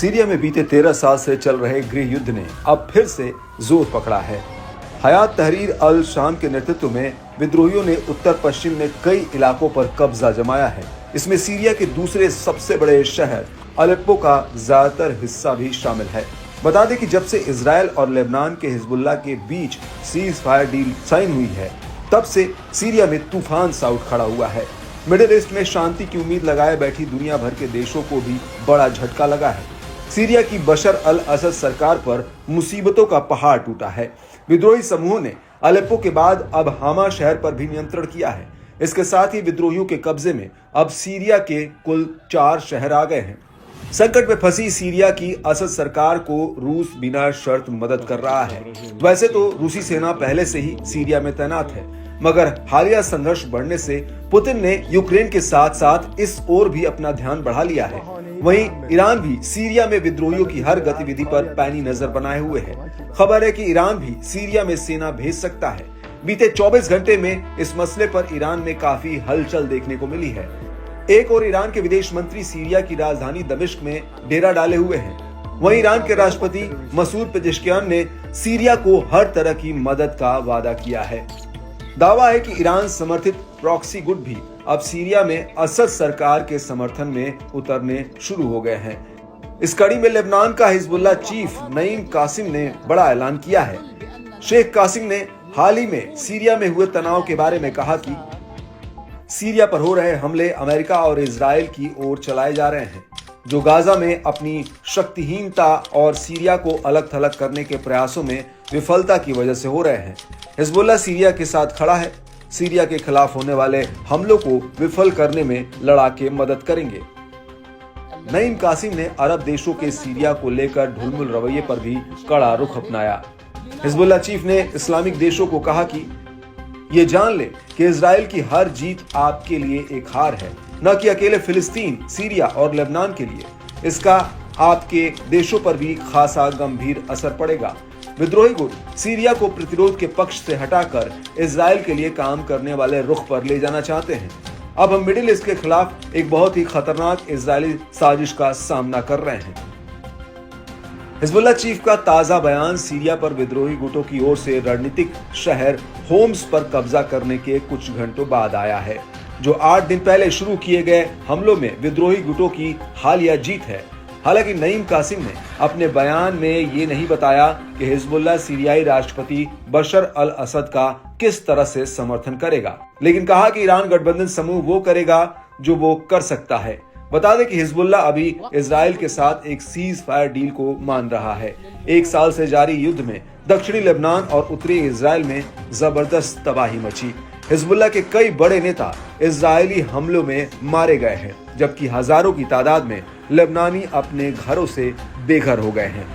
Syria में बीते 13 साल से चल रहे गृह युद्ध ने अब फिर से जोर पकड़ा है। हयात तहरीर अल शाम के नेतृत्व में विद्रोहियों ने उत्तर पश्चिम में कई इलाकों पर कब्जा जमाया है। इसमें सीरिया के दूसरे सबसे बड़े शहर अलेप्पो का ज्यादातर हिस्सा भी शामिल है। बता दें कि जब से इजराइल और लेबनान के हिजबुल्लाह के बीच सीज फायर डील साइन हुई है, तब से सीरिया में तूफान सा उठ खड़ा हुआ है। मिडिल ईस्ट में शांति की उम्मीद लगाए बैठी दुनिया भर के देशों को भी बड़ा झटका लगा है। सीरिया की बशर अल असद सरकार पर मुसीबतों का पहाड़ टूटा है। विद्रोही समूहों ने अलेप्पो के बाद अब हामा शहर पर भी नियंत्रण किया है। इसके साथ ही विद्रोहियों के कब्जे में अब सीरिया के कुल 4 शहर आ गए हैं। संकट में फंसी सीरिया की असद सरकार को रूस बिना शर्त मदद कर रहा है। वैसे तो रूसी सेना पहले से ही सीरिया में तैनात है, मगर हालिया संघर्ष बढ़ने से पुतिन ने यूक्रेन के साथ साथ इस ओर भी अपना ध्यान बढ़ा लिया है। वहीं ईरान भी सीरिया में विद्रोहियों की हर गतिविधि पर पैनी नजर बनाए हुए है। खबर है कि ईरान भी सीरिया में सेना भेज सकता है। बीते 24 घंटे में इस मसले पर ईरान में काफी हलचल देखने को मिली है। एक और ईरान के विदेश मंत्री सीरिया की राजधानी दमिश्क में डेरा डाले हुए हैं। वहीं ईरान के राष्ट्रपति मसूद पेजेश्कियान ने सीरिया को हर तरह की मदद का वादा किया है। दावा है कि ईरान समर्थित प्रॉक्सी गुट भी अब सीरिया में असद सरकार के समर्थन में उतरने शुरू हो गए हैं। इस कड़ी में लेबनान का हिजबुल्लाह चीफ नईम कासिम ने बड़ा ऐलान किया है। शेख कासिम ने हाल ही में सीरिया में हुए तनाव के बारे में कहा कि सीरिया पर हो रहे हमले अमेरिका और इजराइल की ओर चलाए जा रहे हैं, जो गाजा में अपनी शक्तिहीनता और सीरिया को अलग थलग करने के प्रयासों में विफलता की वजह से हो रहे हैं। हिजबुल्लाह सीरिया के साथ खड़ा है, सीरिया के खिलाफ होने वाले हमलों को विफल करने में लड़ाके मदद करेंगे। नईम कासिम ने अरब देशों के सीरिया को लेकर ढुलमुल रवैये पर भी कड़ा रुख अपनाया। हिजबुल्लाह चीफ ने इस्लामिक देशों को कहा कि ये जान ले कि इजराइल की हर जीत आपके लिए एक हार है, न कि अकेले फिलिस्तीन, सीरिया और लेबनान के लिए। इसका आपके देशों पर भी खासा गंभीर असर पड़ेगा। विद्रोही गुट सीरिया को प्रतिरोध के पक्ष से हटाकर इजराइल के लिए काम करने वाले रुख पर ले जाना चाहते हैं। अब हम मिडिल ईस्ट के खिलाफ एक बहुत ही खतरनाक इजरायली साजिश का सामना कर रहे हैं। हिजबुल्लाह चीफ का ताजा बयान सीरिया पर विद्रोही गुटों की ओर से रणनीतिक शहर होम्स पर कब्जा करने के कुछ घंटों बाद आया है, जो 8 दिन पहले शुरू किए गए हमलों में विद्रोही गुटों की हालिया जीत है। हालांकि नईम कासिम ने अपने बयान में ये नहीं बताया कि हिजबुल्लाह सीरियाई राष्ट्रपति बशर अल असद का किस तरह से समर्थन करेगा, लेकिन कहा कि ईरान गठबंधन समूह वो करेगा जो वो कर सकता है। बता दें कि हिजबुल्लाह अभी इजराइल के साथ एक सीज फायर डील को मान रहा है। 1 साल से जारी युद्ध में दक्षिणी लेबनान और उत्तरी इजराइल में जबरदस्त तबाही मची। हिजबुल्लाह के कई बड़े नेता इजरायली हमलों में मारे गए हैं, जबकि हजारों की तादाद में लेबनानी अपने घरों से बेघर हो गए हैं।